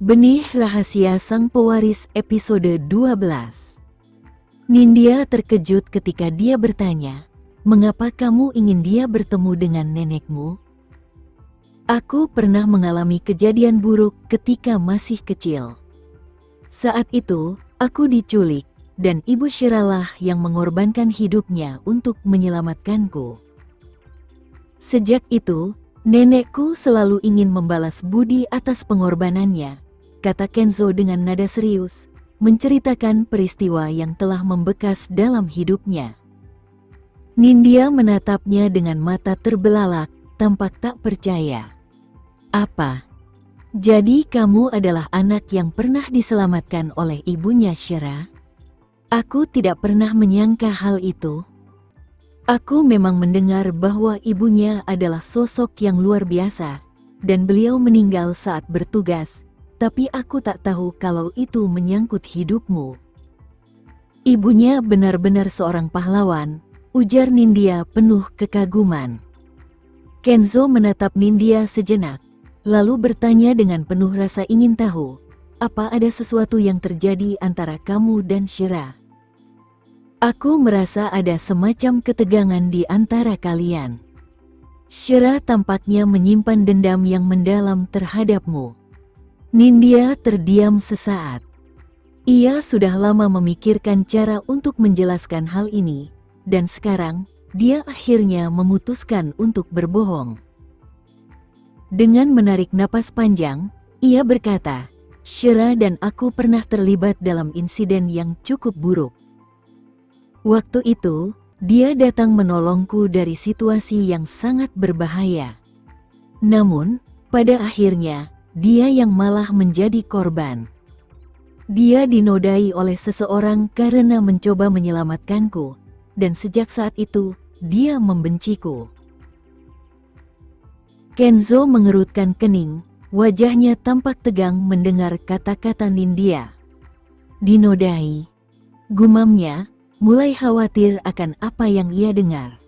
Benih Rahasia Sang Pewaris episode 12. Nindya terkejut ketika dia bertanya, "Mengapa kamu ingin dia bertemu dengan nenekmu?" "Aku pernah mengalami kejadian buruk ketika masih kecil. Saat itu, aku diculik, dan Ibu Shiralah yang mengorbankan hidupnya untuk menyelamatkanku. Sejak itu, nenekku selalu ingin membalas budi atas pengorbanannya," kata Kenzo dengan nada serius, menceritakan peristiwa yang telah membekas dalam hidupnya. Nindya menatapnya dengan mata terbelalak, tampak tak percaya. "Apa? Jadi kamu adalah anak yang pernah diselamatkan oleh ibunya Shira? Aku tidak pernah menyangka hal itu. Aku memang mendengar bahwa ibunya adalah sosok yang luar biasa, dan beliau meninggal saat bertugas. Tapi aku tak tahu kalau itu menyangkut hidupmu." "Ibunya benar-benar seorang pahlawan," ujar Nindya penuh kekaguman. Kenzo menatap Nindya sejenak, lalu bertanya dengan penuh rasa ingin tahu, "Apa ada sesuatu yang terjadi antara kamu dan Shira? Aku merasa ada semacam ketegangan di antara kalian. Shira tampaknya menyimpan dendam yang mendalam terhadapmu." Nindya terdiam sesaat. Ia sudah lama memikirkan cara untuk menjelaskan hal ini, dan sekarang, dia akhirnya memutuskan untuk berbohong. Dengan menarik napas panjang, ia berkata, "Shira dan aku pernah terlibat dalam insiden yang cukup buruk. Waktu itu, dia datang menolongku dari situasi yang sangat berbahaya. Namun, pada akhirnya, dia yang malah menjadi korban. Dia dinodai oleh seseorang karena mencoba menyelamatkanku, dan sejak saat itu, dia membenciku." Kenzo mengerutkan kening, wajahnya tampak tegang mendengar kata-kata Nindya. "Dinodai," gumamnya, mulai khawatir akan apa yang ia dengar.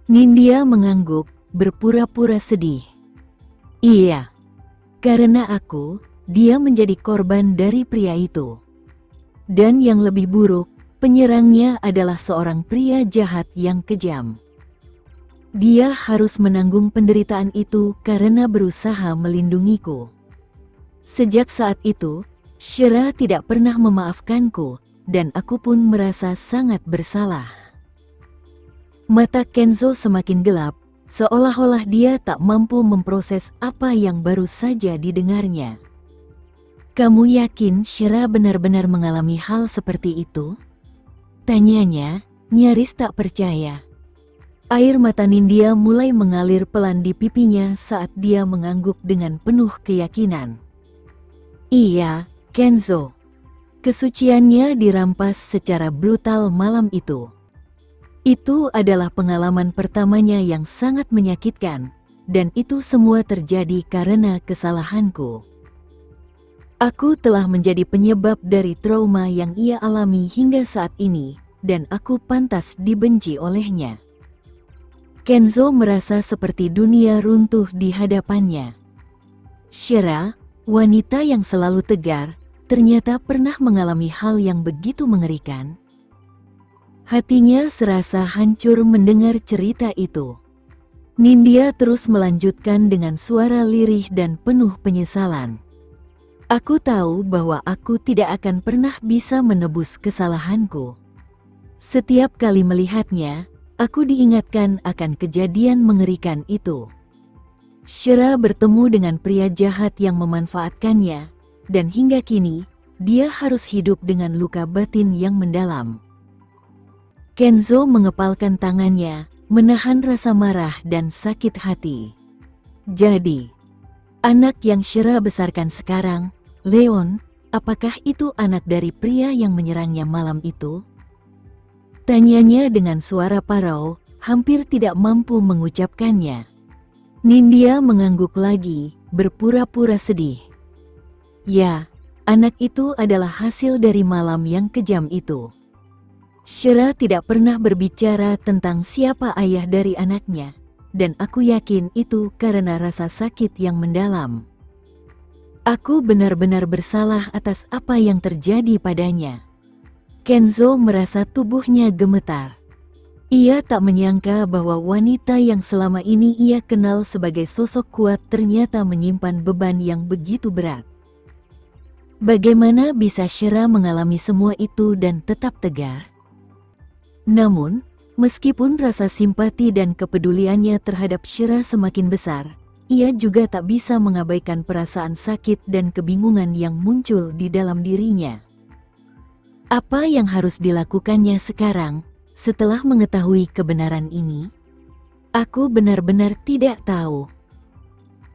Nindya mengangguk, berpura-pura sedih. "Iya. Karena dia menjadi korban dari pria itu. Dan yang lebih buruk, penyerangnya adalah seorang pria jahat yang kejam. Dia harus menanggung penderitaan itu karena berusaha melindungiku. Sejak saat itu, Shira tidak pernah memaafkanku, dan aku pun merasa sangat bersalah." Mata Kenzo semakin gelap, seolah-olah dia tak mampu memproses apa yang baru saja didengarnya. "Kamu yakin Shira benar-benar mengalami hal seperti itu?" tanyanya, nyaris tak percaya. Air mata Nindya mulai mengalir pelan di pipinya saat dia mengangguk dengan penuh keyakinan. "Iya, Kenzo. Kesuciannya dirampas secara brutal malam itu. Itu adalah pengalaman pertamanya yang sangat menyakitkan, dan itu semua terjadi karena kesalahanku. Aku telah menjadi penyebab dari trauma yang ia alami hingga saat ini, dan aku pantas dibenci olehnya." Kenzo merasa seperti dunia runtuh di hadapannya. Shira, wanita yang selalu tegar, ternyata pernah mengalami hal yang begitu mengerikan. Hatinya serasa hancur mendengar cerita itu. Nindya terus melanjutkan dengan suara lirih dan penuh penyesalan. "Aku tahu bahwa aku tidak akan pernah bisa menebus kesalahanku. Setiap kali melihatnya, aku diingatkan akan kejadian mengerikan itu. Shira bertemu dengan pria jahat yang memanfaatkannya, dan hingga kini, dia harus hidup dengan luka batin yang mendalam." Kenzo mengepalkan tangannya, menahan rasa marah dan sakit hati. "Jadi, anak yang Shira besarkan sekarang, Leon, apakah itu anak dari pria yang menyerangnya malam itu?" tanyanya dengan suara parau, hampir tidak mampu mengucapkannya. Nindya mengangguk lagi, berpura-pura sedih. "Ya, anak itu adalah hasil dari malam yang kejam itu. Shira tidak pernah berbicara tentang siapa ayah dari anaknya, dan aku yakin itu karena rasa sakit yang mendalam. Aku benar-benar bersalah atas apa yang terjadi padanya. Kenzo merasa tubuhnya gemetar. Ia tak menyangka bahwa wanita yang selama ini ia kenal sebagai sosok kuat ternyata menyimpan beban yang begitu berat. Bagaimana bisa Shira mengalami semua itu dan tetap tegar? Namun, meskipun rasa simpati dan kepeduliannya terhadap Shira semakin besar, ia juga tak bisa mengabaikan perasaan sakit dan kebingungan yang muncul di dalam dirinya. Apa yang harus dilakukannya sekarang, setelah mengetahui kebenaran ini? Aku benar-benar tidak tahu.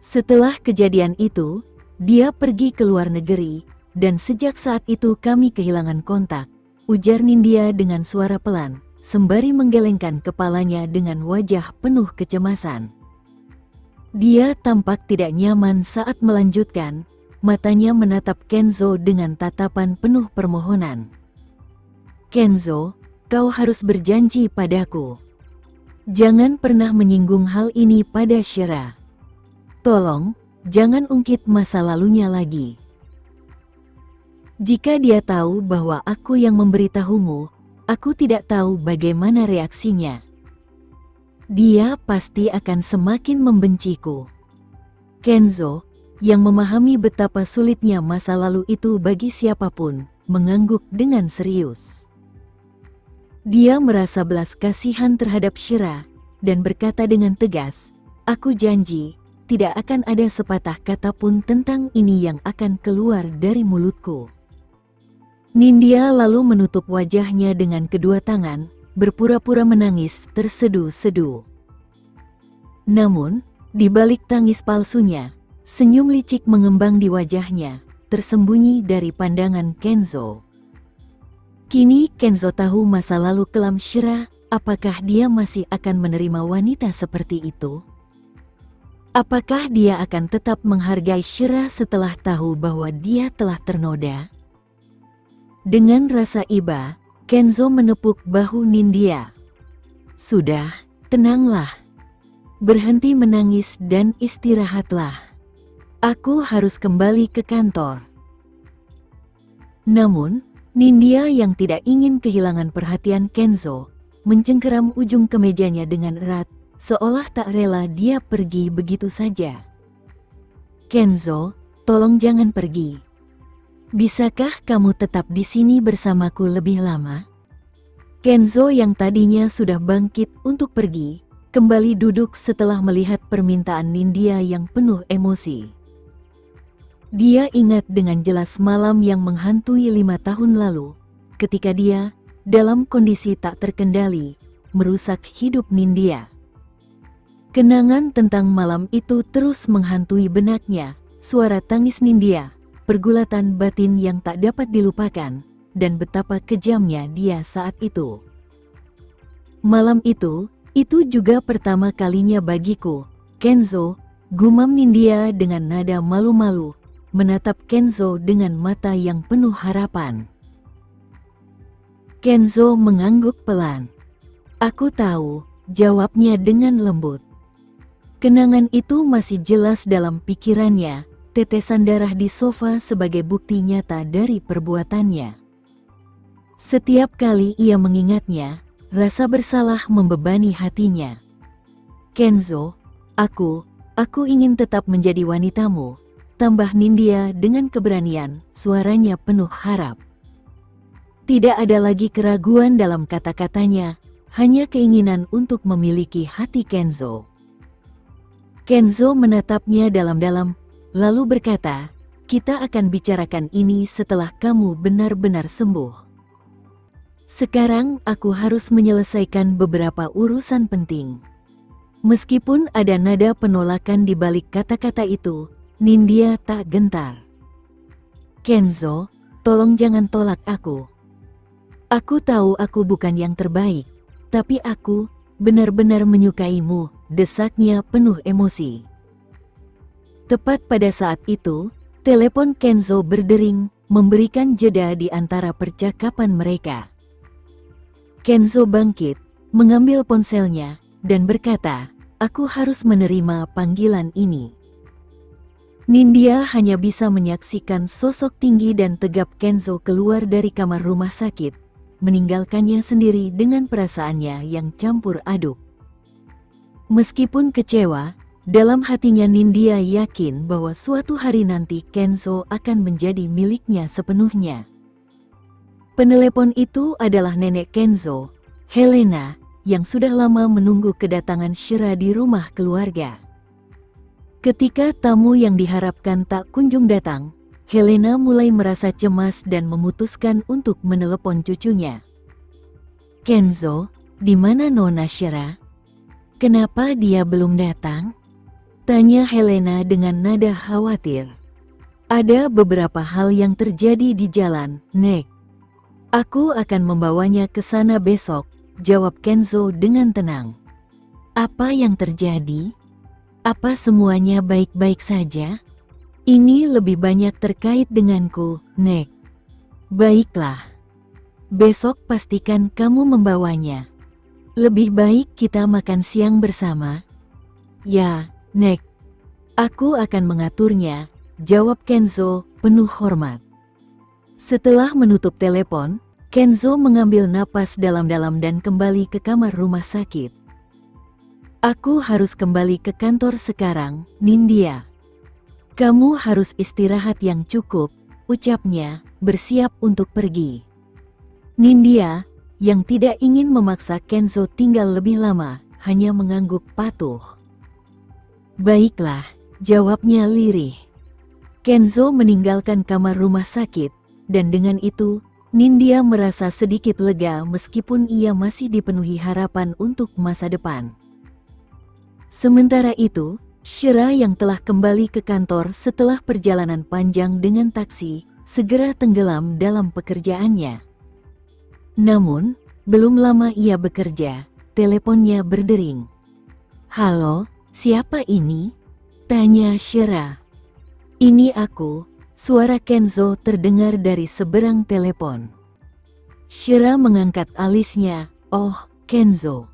Setelah kejadian itu, dia pergi ke luar negeri, dan sejak saat itu kami kehilangan kontak, ujar Nindya dengan suara pelan, sembari menggelengkan kepalanya dengan wajah penuh kecemasan. Dia tampak tidak nyaman saat melanjutkan, matanya menatap Kenzo dengan tatapan penuh permohonan. Kenzo, kau harus berjanji padaku. Jangan pernah menyinggung hal ini pada Shira. Tolong, jangan ungkit masa lalunya lagi. Jika dia tahu bahwa aku yang memberitahumu, aku tidak tahu bagaimana reaksinya. Dia pasti akan semakin membenciku. Kenzo, yang memahami betapa sulitnya masa lalu itu bagi siapapun, mengangguk dengan serius. Dia merasa belas kasihan terhadap Shira, dan berkata dengan tegas, "Aku janji, tidak akan ada sepatah kata pun tentang ini yang akan keluar dari mulutku." Nindya lalu menutup wajahnya dengan kedua tangan, berpura-pura menangis terseduh-seduh. Namun, di balik tangis palsunya, senyum licik mengembang di wajahnya, tersembunyi dari pandangan Kenzo. Kini Kenzo tahu masa lalu kelam Shira, apakah dia masih akan menerima wanita seperti itu? Apakah dia akan tetap menghargai Shira setelah tahu bahwa dia telah ternoda? Dengan rasa iba, Kenzo menepuk bahu Nindya. "Sudah, tenanglah. Berhenti menangis dan istirahatlah. Aku harus kembali ke kantor." Namun, Nindya yang tidak ingin kehilangan perhatian Kenzo, mencengkeram ujung kemejanya dengan erat, seolah tak rela dia pergi begitu saja. "Kenzo, tolong jangan pergi. Bisakah kamu tetap di sini bersamaku lebih lama?" Kenzo yang tadinya sudah bangkit untuk pergi, kembali duduk setelah melihat permintaan Nindya yang penuh emosi. Dia ingat dengan jelas malam yang menghantui 5 tahun lalu, ketika dia, dalam kondisi tak terkendali, merusak hidup Nindya. Kenangan tentang malam itu terus menghantui benaknya, suara tangis Nindya, pergulatan batin yang tak dapat dilupakan, dan betapa kejamnya dia saat itu. "Malam itu juga pertama kalinya bagiku, Kenzo," gumam Nindya dengan nada malu-malu, menatap Kenzo dengan mata yang penuh harapan. Kenzo mengangguk pelan. "Aku tahu," jawabnya dengan lembut. Kenangan itu masih jelas dalam pikirannya, tetesan darah di sofa sebagai bukti nyata dari perbuatannya. Setiap kali ia mengingatnya, rasa bersalah membebani hatinya. "Kenzo, aku ingin tetap menjadi wanitamu," tambah Nindya dengan keberanian, suaranya penuh harap. Tidak ada lagi keraguan dalam kata-katanya, hanya keinginan untuk memiliki hati Kenzo. Kenzo menatapnya dalam-dalam, lalu berkata, "Kita akan bicarakan ini setelah kamu benar-benar sembuh. Sekarang aku harus menyelesaikan beberapa urusan penting." Meskipun ada nada penolakan di balik kata-kata itu, Nindya tak gentar. "Kenzo, tolong jangan tolak aku. Aku tahu aku bukan yang terbaik, tapi aku benar-benar menyukaimu," desaknya penuh emosi. Tepat pada saat itu, telepon Kenzo berdering, memberikan jeda di antara percakapan mereka. Kenzo bangkit, mengambil ponselnya, dan berkata, "Aku harus menerima panggilan ini." Nindya hanya bisa menyaksikan sosok tinggi dan tegap Kenzo keluar dari kamar rumah sakit, meninggalkannya sendiri dengan perasaannya yang campur aduk. Meskipun kecewa, dalam hatinya Nindya yakin bahwa suatu hari nanti Kenzo akan menjadi miliknya sepenuhnya. Penelepon itu adalah nenek Kenzo, Helena, yang sudah lama menunggu kedatangan Shira di rumah keluarga. Ketika tamu yang diharapkan tak kunjung datang, Helena mulai merasa cemas dan memutuskan untuk menelepon cucunya. "Kenzo, di mana Nona Shira? Kenapa dia belum datang?" tanya Helena dengan nada khawatir. "Ada beberapa hal yang terjadi di jalan, Nek. Aku akan membawanya ke sana besok," jawab Kenzo dengan tenang. "Apa yang terjadi? Apa semuanya baik-baik saja?" "Ini lebih banyak terkait denganku, Nek." "Baiklah. Besok pastikan kamu membawanya. Lebih baik kita makan siang bersama." "Ya, Nek. Aku akan mengaturnya," jawab Kenzo penuh hormat. Setelah menutup telepon, Kenzo mengambil napas dalam-dalam dan kembali ke kamar rumah sakit. "Aku harus kembali ke kantor sekarang, Nindya. Kamu harus istirahat yang cukup," ucapnya, bersiap untuk pergi. Nindya, yang tidak ingin memaksa Kenzo tinggal lebih lama, hanya mengangguk patuh. "Baiklah," jawabnya lirih. Kenzo meninggalkan kamar rumah sakit, dan dengan itu, Nindya merasa sedikit lega meskipun ia masih dipenuhi harapan untuk masa depan. Sementara itu, Shira yang telah kembali ke kantor setelah perjalanan panjang dengan taksi, segera tenggelam dalam pekerjaannya. Namun, belum lama ia bekerja, teleponnya berdering. "Halo, siapa ini?" tanya Shira. "Ini aku," suara Kenzo terdengar dari seberang telepon. Shira mengangkat alisnya. "Oh, Kenzo.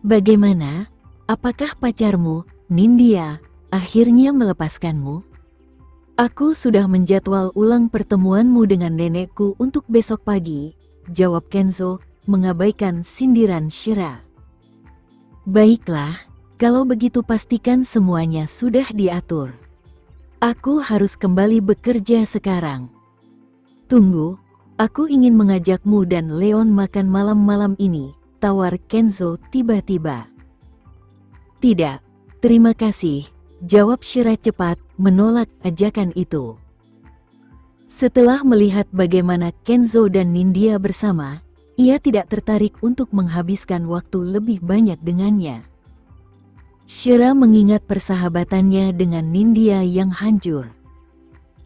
Bagaimana? Apakah pacarmu, Nindya, akhirnya melepaskanmu?" "Aku sudah menjadwal ulang pertemuanmu dengan nenekku untuk besok pagi," jawab Kenzo, mengabaikan sindiran Shira. "Baiklah, kalau begitu pastikan semuanya sudah diatur. Aku harus kembali bekerja sekarang." "Tunggu, aku ingin mengajakmu dan Leon makan malam-malam ini," tawar Kenzo tiba-tiba. "Tidak, terima kasih," jawab Shira cepat, menolak ajakan itu. Setelah melihat bagaimana Kenzo dan Nindya bersama, ia tidak tertarik untuk menghabiskan waktu lebih banyak dengannya. Shira mengingat persahabatannya dengan Nindya yang hancur.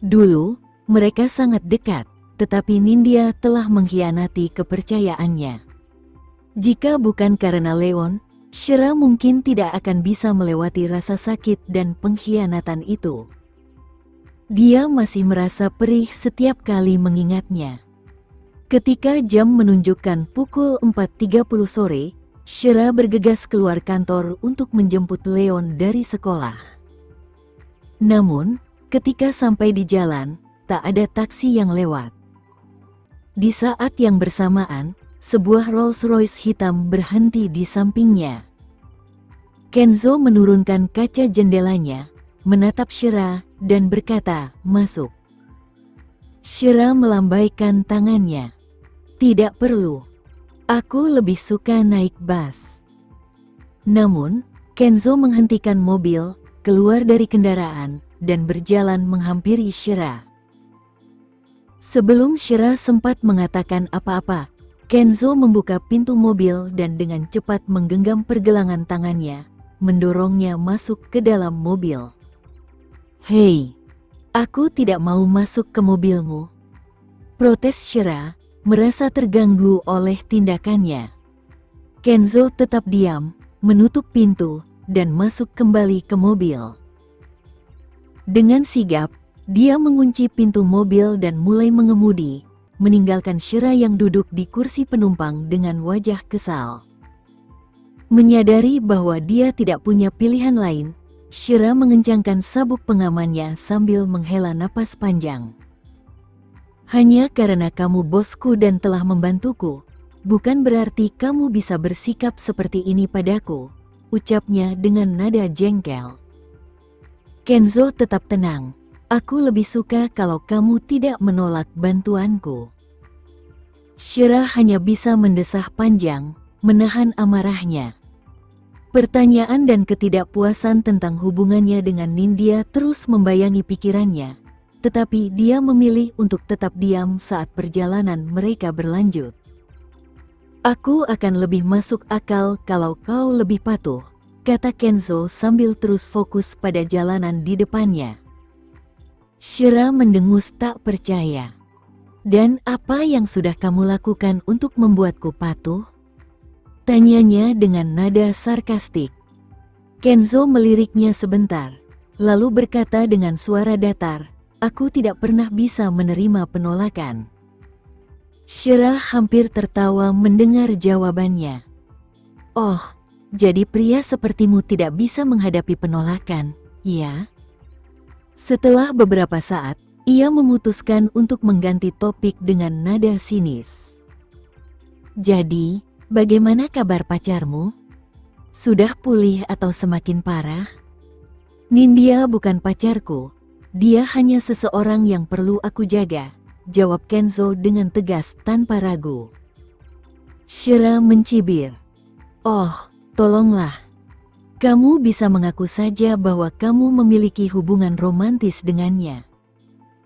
Dulu, mereka sangat dekat, tetapi Nindya telah mengkhianati kepercayaannya. Jika bukan karena Leon, Shira mungkin tidak akan bisa melewati rasa sakit dan pengkhianatan itu. Dia masih merasa perih setiap kali mengingatnya. Ketika jam menunjukkan pukul 4.30 sore, Shira bergegas keluar kantor untuk menjemput Leon dari sekolah. Namun, ketika sampai di jalan, tak ada taksi yang lewat. Di saat yang bersamaan, sebuah Rolls-Royce hitam berhenti di sampingnya. Kenzo menurunkan kaca jendelanya, menatap Shira, dan berkata, "Masuk." Shira melambaikan tangannya. "Tidak perlu. Aku lebih suka naik bus." Namun, Kenzo menghentikan mobil, keluar dari kendaraan, dan berjalan menghampiri Shira. Sebelum Shira sempat mengatakan apa-apa, Kenzo membuka pintu mobil dan dengan cepat menggenggam pergelangan tangannya, mendorongnya masuk ke dalam mobil. "Hei, aku tidak mau masuk ke mobilmu," protes Shira, merasa terganggu oleh tindakannya. Kenzo tetap diam, menutup pintu, dan masuk kembali ke mobil. Dengan sigap, dia mengunci pintu mobil dan mulai mengemudi, meninggalkan Shira yang duduk di kursi penumpang dengan wajah kesal. Menyadari bahwa dia tidak punya pilihan lain, Shira mengencangkan sabuk pengamannya sambil menghela napas panjang. Hanya karena kamu bosku dan telah membantuku, bukan berarti kamu bisa bersikap seperti ini padaku, ucapnya dengan nada jengkel. Kenzo tetap tenang. Aku lebih suka kalau kamu tidak menolak bantuanku. Shira hanya bisa mendesah panjang, menahan amarahnya. Pertanyaan dan ketidakpuasan tentang hubungannya dengan Nindya terus membayangi pikirannya, tetapi dia memilih untuk tetap diam saat perjalanan mereka berlanjut. Aku akan lebih masuk akal kalau kau lebih patuh, kata Kenzo sambil terus fokus pada jalanan di depannya. Shira mendengus tak percaya. Dan apa yang sudah kamu lakukan untuk membuatku patuh? Tanyanya dengan nada sarkastik. Kenzo meliriknya sebentar, lalu berkata dengan suara datar, aku tidak pernah bisa menerima penolakan. Shira hampir tertawa mendengar jawabannya. Oh, jadi pria sepertimu tidak bisa menghadapi penolakan, ya? Setelah beberapa saat, ia memutuskan untuk mengganti topik dengan nada sinis. Jadi, bagaimana kabar pacarmu? Sudah pulih atau semakin parah? Nindya bukan pacarku, dia hanya seseorang yang perlu aku jaga, jawab Kenzo dengan tegas tanpa ragu. Shira mencibir. Oh, tolonglah. Kamu bisa mengaku saja bahwa kamu memiliki hubungan romantis dengannya.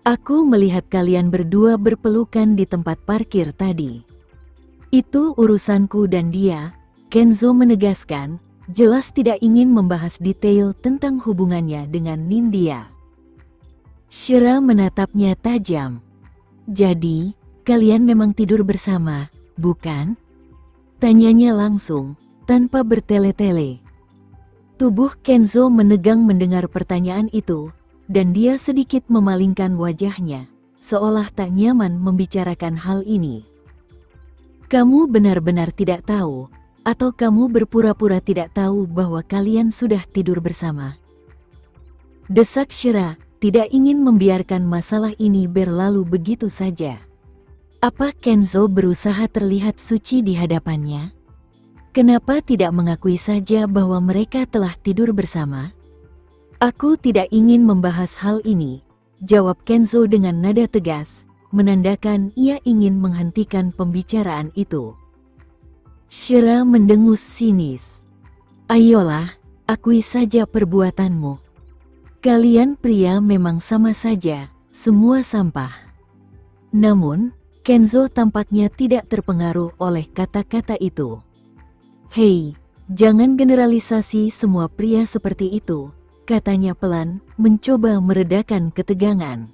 Aku melihat kalian berdua berpelukan di tempat parkir tadi. Itu urusanku dan dia, Kenzo menegaskan, jelas tidak ingin membahas detail tentang hubungannya dengan Nindya. Shira menatapnya tajam. Jadi, kalian memang tidur bersama, bukan? Tanyanya langsung, tanpa bertele-tele. Tubuh Kenzo menegang mendengar pertanyaan itu, dan dia sedikit memalingkan wajahnya, seolah tak nyaman membicarakan hal ini. Kamu benar-benar tidak tahu, atau kamu berpura-pura tidak tahu bahwa kalian sudah tidur bersama? Desak Shira, tidak ingin membiarkan masalah ini berlalu begitu saja. Apa Kenzo berusaha terlihat suci di hadapannya? Kenapa tidak mengakui saja bahwa mereka telah tidur bersama? Aku tidak ingin membahas hal ini, jawab Kenzo dengan nada tegas, menandakan ia ingin menghentikan pembicaraan itu. Shira mendengus sinis. Ayolah, akui saja perbuatanmu. Kalian pria memang sama saja, semua sampah. Namun, Kenzo tampaknya tidak terpengaruh oleh kata-kata itu. Hei, jangan generalisasi semua pria seperti itu, katanya pelan, mencoba meredakan ketegangan.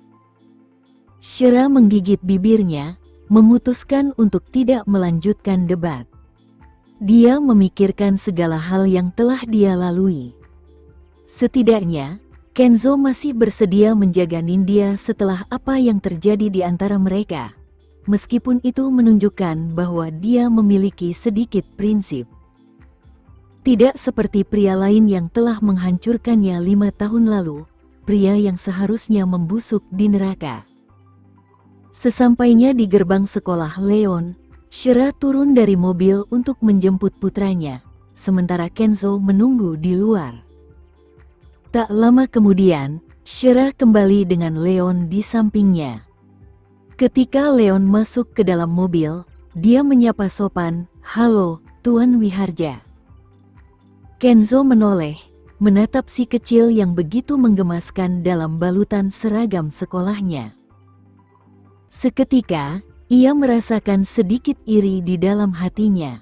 Shira menggigit bibirnya, memutuskan untuk tidak melanjutkan debat. Dia memikirkan segala hal yang telah dia lalui. Setidaknya, Kenzo masih bersedia menjaga Nindya setelah apa yang terjadi di antara mereka, meskipun itu menunjukkan bahwa dia memiliki sedikit prinsip. Tidak seperti pria lain yang telah menghancurkannya 5 tahun lalu, pria yang seharusnya membusuk di neraka. Sesampainya di gerbang sekolah Leon, Shira turun dari mobil untuk menjemput putranya, sementara Kenzo menunggu di luar. Tak lama kemudian, Shira kembali dengan Leon di sampingnya. Ketika Leon masuk ke dalam mobil, dia menyapa sopan, "Halo, Tuan Wiharja." Kenzo menoleh, menatap si kecil yang begitu menggemaskan dalam balutan seragam sekolahnya. Seketika, ia merasakan sedikit iri di dalam hatinya.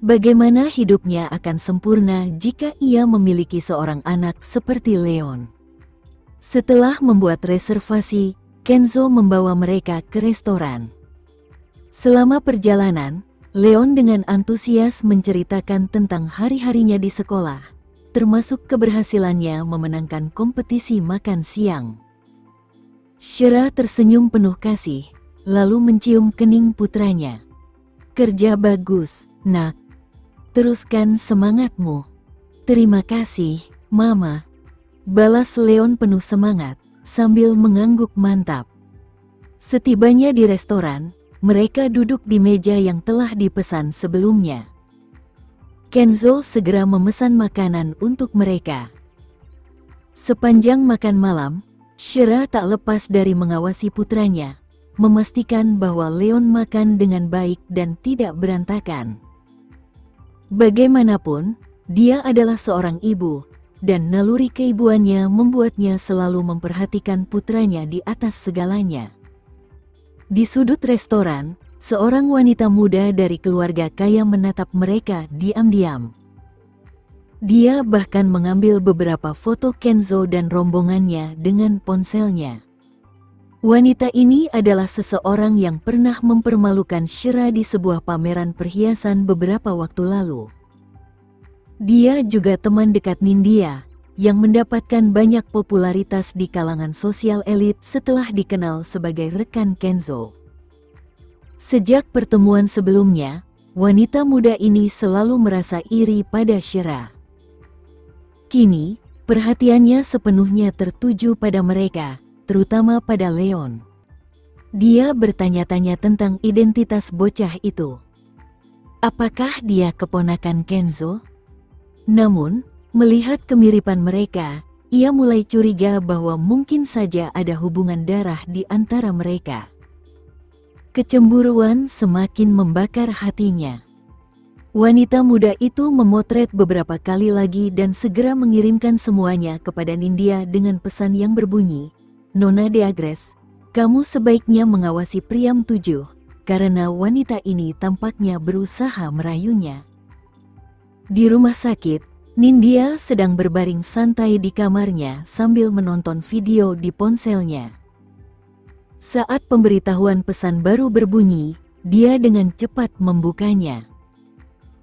Bagaimana hidupnya akan sempurna jika ia memiliki seorang anak seperti Leon? Setelah membuat reservasi, Kenzo membawa mereka ke restoran. Selama perjalanan, Leon dengan antusias menceritakan tentang hari-harinya di sekolah, termasuk keberhasilannya memenangkan kompetisi makan siang. Shira tersenyum penuh kasih, lalu mencium kening putranya. Kerja bagus, nak. Teruskan semangatmu. Terima kasih, Mama. balas Leon penuh semangat, sambil mengangguk mantap. Setibanya di restoran, mereka duduk di meja yang telah dipesan sebelumnya. Kenzo segera memesan makanan untuk mereka. Sepanjang makan malam, Shira tak lepas dari mengawasi putranya, memastikan bahwa Leon makan dengan baik dan tidak berantakan. Bagaimanapun, dia adalah seorang ibu, dan naluri keibuannya membuatnya selalu memperhatikan putranya di atas segalanya. Di sudut restoran, seorang wanita muda dari keluarga kaya menatap mereka diam-diam. Dia bahkan mengambil beberapa foto Kenzo dan rombongannya dengan ponselnya. Wanita ini adalah seseorang yang pernah mempermalukan Shira di sebuah pameran perhiasan beberapa waktu lalu. Dia juga teman dekat Nindya, yang mendapatkan banyak popularitas di kalangan sosial elit setelah dikenal sebagai rekan Kenzo. Sejak pertemuan sebelumnya, wanita muda ini selalu merasa iri pada Shira. Kini, perhatiannya sepenuhnya tertuju pada mereka, terutama pada Leon. Dia bertanya-tanya tentang identitas bocah itu. Apakah dia keponakan Kenzo? Namun, melihat kemiripan mereka, ia mulai curiga bahwa mungkin saja ada hubungan darah di antara mereka. Kecemburuan semakin membakar hatinya. Wanita muda itu memotret beberapa kali lagi dan segera mengirimkan semuanya kepada Nindya dengan pesan yang berbunyi, "Nona de Agres, kamu sebaiknya mengawasi Priam 7, karena wanita ini tampaknya berusaha merayunya." Di rumah sakit, Nindya sedang berbaring santai di kamarnya sambil menonton video di ponselnya. Saat pemberitahuan pesan baru berbunyi, dia dengan cepat membukanya.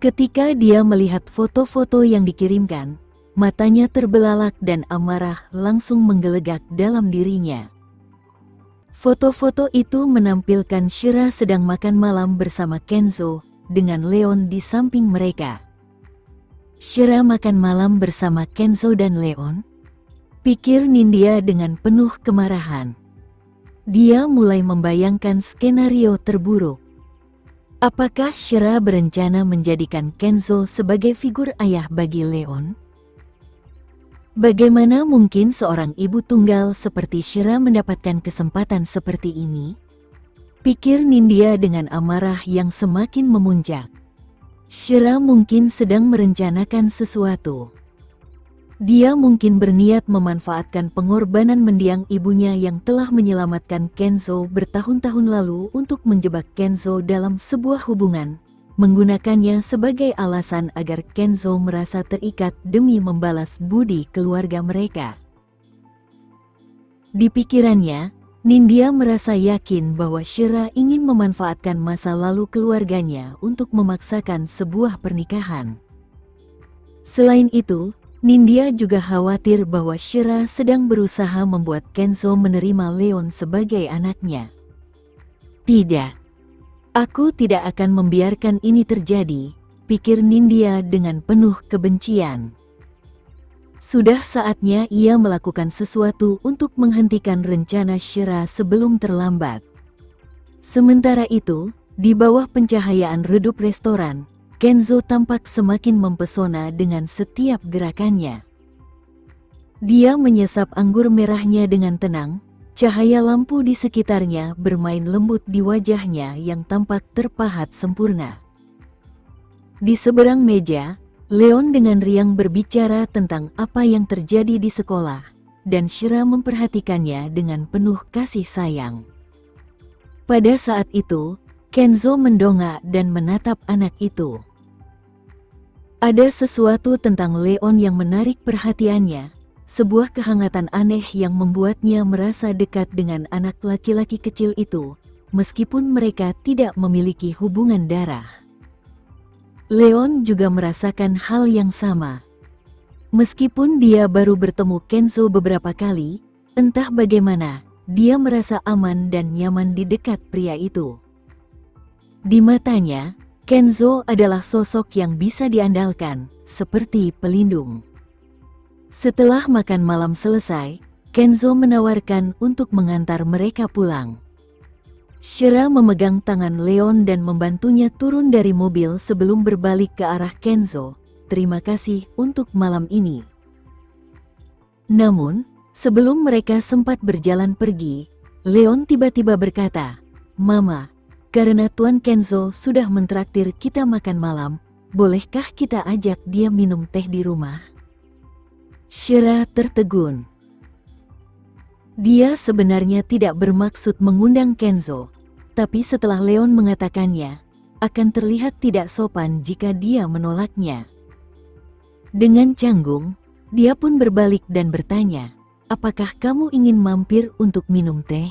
Ketika dia melihat foto-foto yang dikirimkan, matanya terbelalak dan amarah langsung menggelegak dalam dirinya. Foto-foto itu menampilkan Shira sedang makan malam bersama Kenzo, dengan Leon di samping mereka. Shira makan malam bersama Kenzo dan Leon? Pikir Nindya dengan penuh kemarahan. Dia mulai membayangkan skenario terburuk. Apakah Shira berencana menjadikan Kenzo sebagai figur ayah bagi Leon? Bagaimana mungkin seorang ibu tunggal seperti Shira mendapatkan kesempatan seperti ini? Pikir Nindya dengan amarah yang semakin memuncak. Shira mungkin sedang merencanakan sesuatu. Dia mungkin berniat memanfaatkan pengorbanan mendiang ibunya yang telah menyelamatkan Kenzo bertahun-tahun lalu untuk menjebak Kenzo dalam sebuah hubungan, menggunakannya sebagai alasan agar Kenzo merasa terikat demi membalas budi keluarga mereka. Di pikirannya, Nindya merasa yakin bahwa Shira ingin memanfaatkan masa lalu keluarganya untuk memaksakan sebuah pernikahan. Selain itu, Nindya juga khawatir bahwa Shira sedang berusaha membuat Kenzo menerima Leon sebagai anaknya. Tidak. Aku tidak akan membiarkan ini terjadi, pikir Nindya dengan penuh kebencian. Sudah saatnya ia melakukan sesuatu untuk menghentikan rencana Shira sebelum terlambat. Sementara itu, di bawah pencahayaan redup restoran, Kenzo tampak semakin mempesona dengan setiap gerakannya. Dia menyesap anggur merahnya dengan tenang, cahaya lampu di sekitarnya bermain lembut di wajahnya yang tampak terpahat sempurna. Di seberang meja, Leon dengan riang berbicara tentang apa yang terjadi di sekolah, dan Shira memperhatikannya dengan penuh kasih sayang. Pada saat itu, Kenzo mendongak dan menatap anak itu. Ada sesuatu tentang Leon yang menarik perhatiannya, sebuah kehangatan aneh yang membuatnya merasa dekat dengan anak laki-laki kecil itu, meskipun mereka tidak memiliki hubungan darah. Leon juga merasakan hal yang sama. Meskipun dia baru bertemu Kenzo beberapa kali, entah bagaimana, dia merasa aman dan nyaman di dekat pria itu. Di matanya, Kenzo adalah sosok yang bisa diandalkan, seperti pelindung. Setelah makan malam selesai, Kenzo menawarkan untuk mengantar mereka pulang. Shira memegang tangan Leon dan membantunya turun dari mobil sebelum berbalik ke arah Kenzo. Terima kasih untuk malam ini. Namun, sebelum mereka sempat berjalan pergi, Leon tiba-tiba berkata, "Mama, karena Tuan Kenzo sudah mentraktir kita makan malam, bolehkah kita ajak dia minum teh di rumah?" Shira tertegun. Dia sebenarnya tidak bermaksud mengundang Kenzo, tapi setelah Leon mengatakannya, akan terlihat tidak sopan jika dia menolaknya. Dengan canggung, dia pun berbalik dan bertanya, "Apakah kamu ingin mampir untuk minum teh?"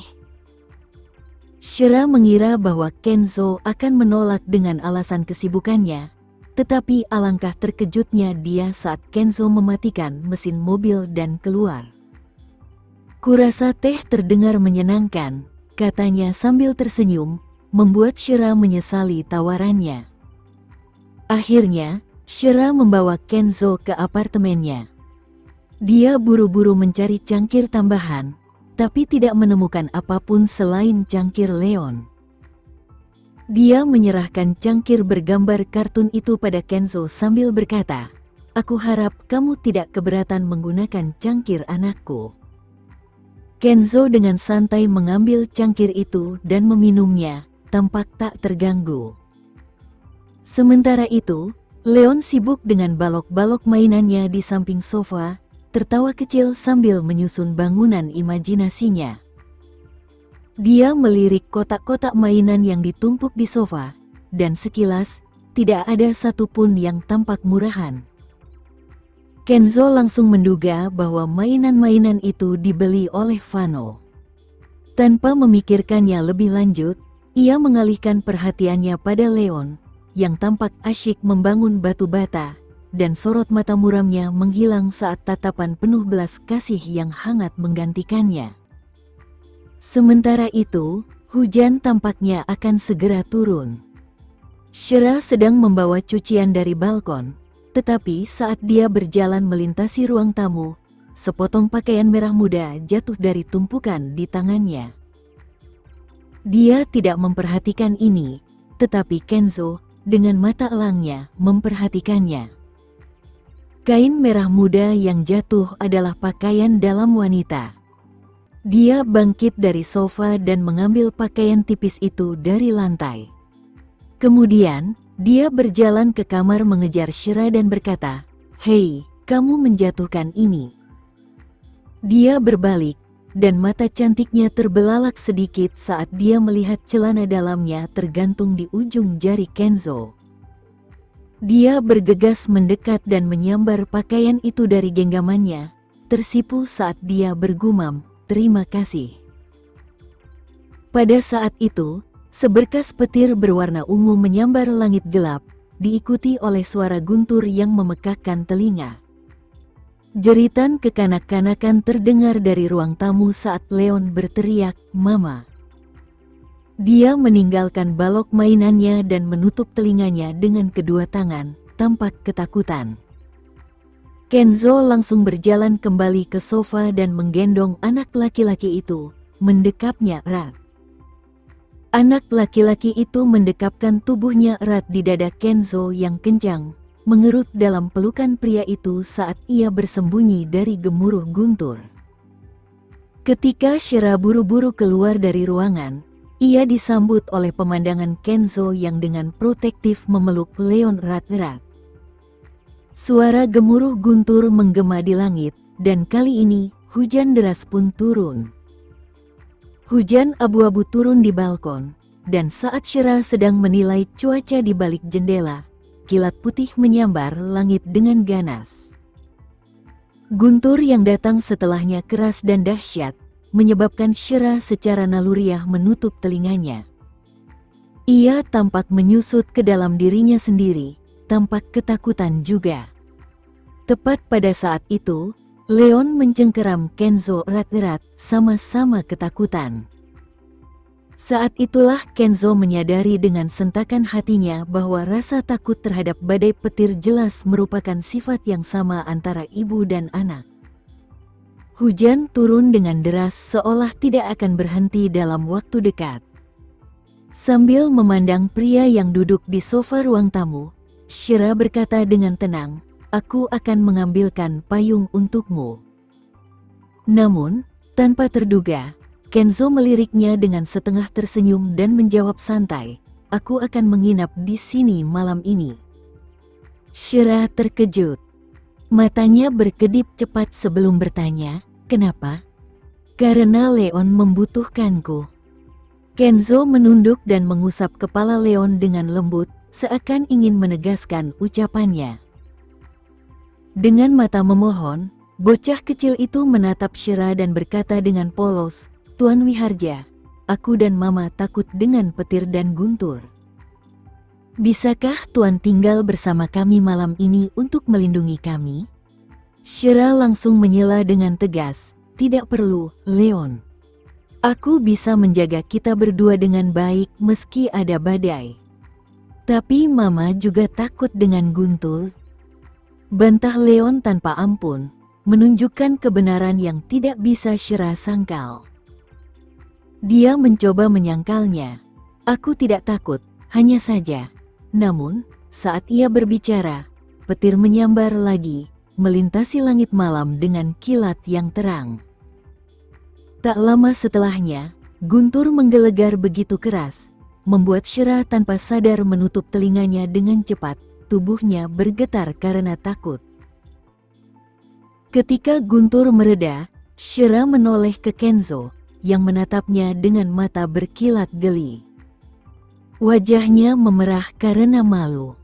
Shira mengira bahwa Kenzo akan menolak dengan alasan kesibukannya, tetapi alangkah terkejutnya dia saat Kenzo mematikan mesin mobil dan keluar. "Kurasa teh terdengar menyenangkan," katanya sambil tersenyum, membuat Shira menyesali tawarannya. Akhirnya, Shira membawa Kenzo ke apartemennya. Dia buru-buru mencari cangkir tambahan, tapi tidak menemukan apapun selain cangkir Leon. Dia menyerahkan cangkir bergambar kartun itu pada Kenzo sambil berkata, "Aku harap kamu tidak keberatan menggunakan cangkir anakku." Kenzo dengan santai mengambil cangkir itu dan meminumnya, tampak tak terganggu. Sementara itu, Leon sibuk dengan balok-balok mainannya di samping sofa, tertawa kecil sambil menyusun bangunan imajinasinya. Dia melirik kotak-kotak mainan yang ditumpuk di sofa, dan sekilas, tidak ada satupun yang tampak murahan. Kenzo langsung menduga bahwa mainan-mainan itu dibeli oleh Vano. Tanpa memikirkannya lebih lanjut, ia mengalihkan perhatiannya pada Leon, yang tampak asyik membangun batu bata, dan sorot mata muramnya menghilang saat tatapan penuh belas kasih yang hangat menggantikannya. Sementara itu, hujan tampaknya akan segera turun. Shira sedang membawa cucian dari balkon, tetapi saat dia berjalan melintasi ruang tamu, sepotong pakaian merah muda jatuh dari tumpukan di tangannya. Dia tidak memperhatikan ini, tetapi Kenzo, dengan mata elangnya, memperhatikannya. Kain merah muda yang jatuh adalah pakaian dalam wanita. Dia bangkit dari sofa dan mengambil pakaian tipis itu dari lantai. Kemudian, dia berjalan ke kamar mengejar Shira dan berkata, "Hei, kamu menjatuhkan ini." Dia berbalik, dan mata cantiknya terbelalak sedikit saat dia melihat celana dalamnya tergantung di ujung jari Kenzo. Dia bergegas mendekat dan menyambar pakaian itu dari genggamannya, tersipu saat dia bergumam, "Terima kasih." Pada saat itu, seberkas petir berwarna ungu menyambar langit gelap, diikuti oleh suara guntur yang memekakkan telinga. Jeritan kekanak-kanakan terdengar dari ruang tamu saat Leon berteriak, "Mama!" Dia meninggalkan balok mainannya dan menutup telinganya dengan kedua tangan, tampak ketakutan. Kenzo langsung berjalan kembali ke sofa dan menggendong anak laki-laki itu, mendekapnya erat. Anak laki-laki itu mendekapkan tubuhnya erat di dada Kenzo yang kencang, mengerut dalam pelukan pria itu saat ia bersembunyi dari gemuruh guntur. Ketika Shira buru-buru keluar dari ruangan, ia disambut oleh pemandangan Kenzo yang dengan protektif memeluk Leon erat-erat. Suara gemuruh guntur menggema di langit, dan kali ini, hujan deras pun turun. Hujan abu-abu turun di balkon, dan saat Shira sedang menilai cuaca di balik jendela, kilat putih menyambar langit dengan ganas. Guntur yang datang setelahnya keras dan dahsyat, menyebabkan Shira secara naluriah menutup telinganya. Ia tampak menyusut ke dalam dirinya sendiri, tampak ketakutan juga. Tepat pada saat itu, Leon mencengkeram Kenzo erat-erat, sama-sama ketakutan. Saat itulah Kenzo menyadari dengan sentakan hatinya bahwa rasa takut terhadap badai petir jelas merupakan sifat yang sama antara ibu dan anak. Hujan turun dengan deras seolah tidak akan berhenti dalam waktu dekat. Sambil memandang pria yang duduk di sofa ruang tamu, Shira berkata dengan tenang, "Aku akan mengambilkan payung untukmu." Namun, tanpa terduga, Kenzo meliriknya dengan setengah tersenyum dan menjawab santai, "Aku akan menginap di sini malam ini." Shira terkejut. Matanya berkedip cepat sebelum bertanya, "Kenapa?" "Karena Leon membutuhkanku." Kenzo menunduk dan mengusap kepala Leon dengan lembut, seakan ingin menegaskan ucapannya. Dengan mata memohon, bocah kecil itu menatap Shira dan berkata dengan polos, "Tuan Wiharja, aku dan Mama takut dengan petir dan guntur. Bisakah Tuan tinggal bersama kami malam ini untuk melindungi kami?" Shira langsung menyela dengan tegas, "Tidak perlu, Leon. Aku bisa menjaga kita berdua dengan baik meski ada badai. Tapi Mama juga takut dengan guntur." Bantah Leon tanpa ampun, menunjukkan kebenaran yang tidak bisa Shira sangkal. Dia mencoba menyangkalnya. "Aku tidak takut, hanya saja." Namun, saat ia berbicara, petir menyambar lagi, melintasi langit malam dengan kilat yang terang. Tak lama setelahnya, guntur menggelegar begitu keras, membuat Shira tanpa sadar menutup telinganya dengan cepat, tubuhnya bergetar karena takut. Ketika guntur mereda, Shira menoleh ke Kenzo, yang menatapnya dengan mata berkilat geli. Wajahnya memerah karena malu.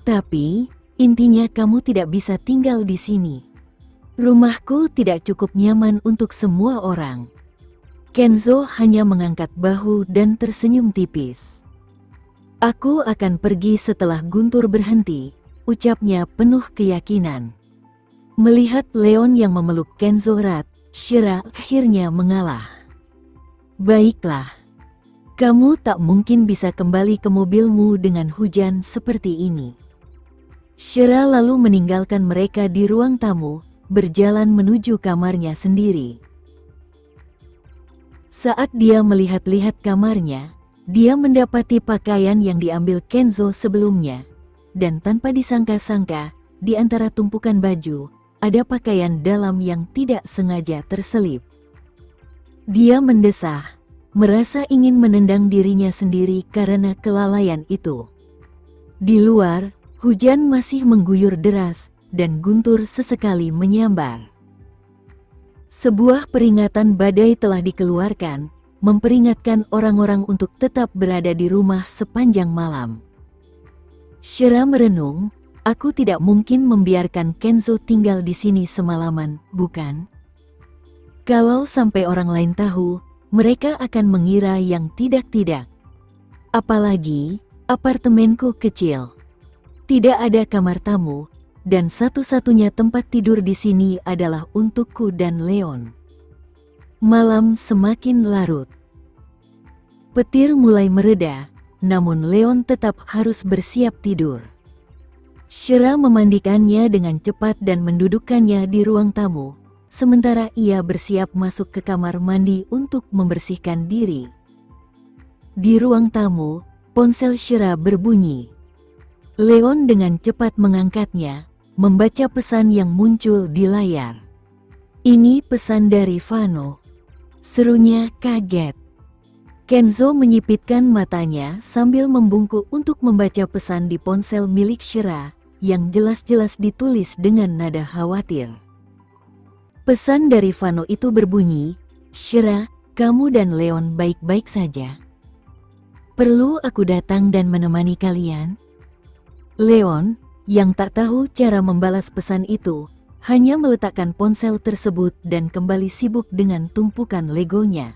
"Tapi, intinya kamu tidak bisa tinggal di sini. Rumahku tidak cukup nyaman untuk semua orang." Kenzo hanya mengangkat bahu dan tersenyum tipis. "Aku akan pergi setelah guntur berhenti," ucapnya penuh keyakinan. Melihat Leon yang memeluk Kenzo erat, Shira akhirnya mengalah. "Baiklah. Kamu tak mungkin bisa kembali ke mobilmu dengan hujan seperti ini." Shira lalu meninggalkan mereka di ruang tamu, berjalan menuju kamarnya sendiri. Saat dia melihat-lihat kamarnya, dia mendapati pakaian yang diambil Kenzo sebelumnya, dan tanpa disangka-sangka, di antara tumpukan baju, ada pakaian dalam yang tidak sengaja terselip. Dia mendesah, merasa ingin menendang dirinya sendiri karena kelalaian itu. Di luar, hujan masih mengguyur deras, dan guntur sesekali menyambar. Sebuah peringatan badai telah dikeluarkan, memperingatkan orang-orang untuk tetap berada di rumah sepanjang malam. Shira merenung, "Aku tidak mungkin membiarkan Kenzo tinggal di sini semalaman, bukan? Kalau sampai orang lain tahu, mereka akan mengira yang tidak-tidak. Apalagi, apartemenku kecil. Tidak ada kamar tamu, dan satu-satunya tempat tidur di sini adalah untukku dan Leon." Malam semakin larut. Petir mulai mereda, namun Leon tetap harus bersiap tidur. Shira memandikannya dengan cepat dan mendudukkannya di ruang tamu, sementara ia bersiap masuk ke kamar mandi untuk membersihkan diri. Di ruang tamu, ponsel Shira berbunyi. Leon dengan cepat mengangkatnya, membaca pesan yang muncul di layar. "Ini pesan dari Vano," serunya kaget. Kenzo menyipitkan matanya sambil membungkuk untuk membaca pesan di ponsel milik Shira, yang jelas-jelas ditulis dengan nada khawatir. Pesan dari Vano itu berbunyi, "Shira, kamu dan Leon baik-baik saja? Perlu aku datang dan menemani kalian?" Leon, yang tak tahu cara membalas pesan itu, hanya meletakkan ponsel tersebut dan kembali sibuk dengan tumpukan legonya.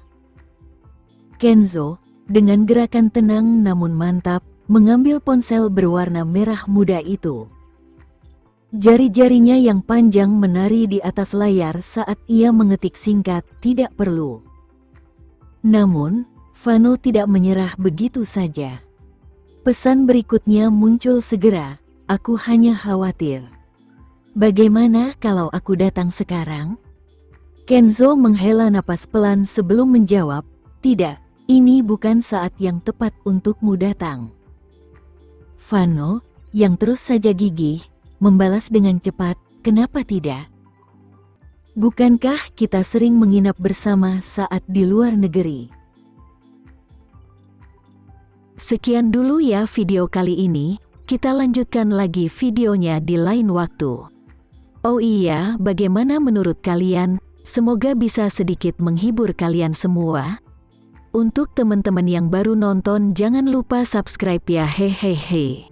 Kenzo, dengan gerakan tenang namun mantap, mengambil ponsel berwarna merah muda itu. Jari-jarinya yang panjang menari di atas layar saat ia mengetik singkat, "Tidak perlu." Namun, Vano tidak menyerah begitu saja. Pesan berikutnya muncul segera, "Aku hanya khawatir. Bagaimana kalau aku datang sekarang?" Kenzo menghela napas pelan sebelum menjawab, tidak, ini bukan saat yang tepat untukmu datang. Vano, yang terus saja gigih, membalas dengan cepat, kenapa tidak? Bukankah kita sering menginap bersama saat di luar negeri? Sekian dulu ya video kali ini, kita lanjutkan lagi videonya di lain waktu. Oh iya, bagaimana menurut kalian? Semoga bisa sedikit menghibur kalian semua. Untuk teman-teman yang baru nonton, jangan lupa subscribe ya, hehehe.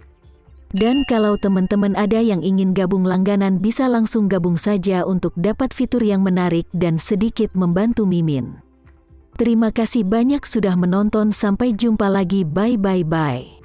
Dan kalau teman-teman ada yang ingin gabung langganan, bisa langsung gabung saja untuk dapat fitur yang menarik dan sedikit membantu Mimin. Terima kasih banyak sudah menonton, sampai jumpa lagi, bye bye bye.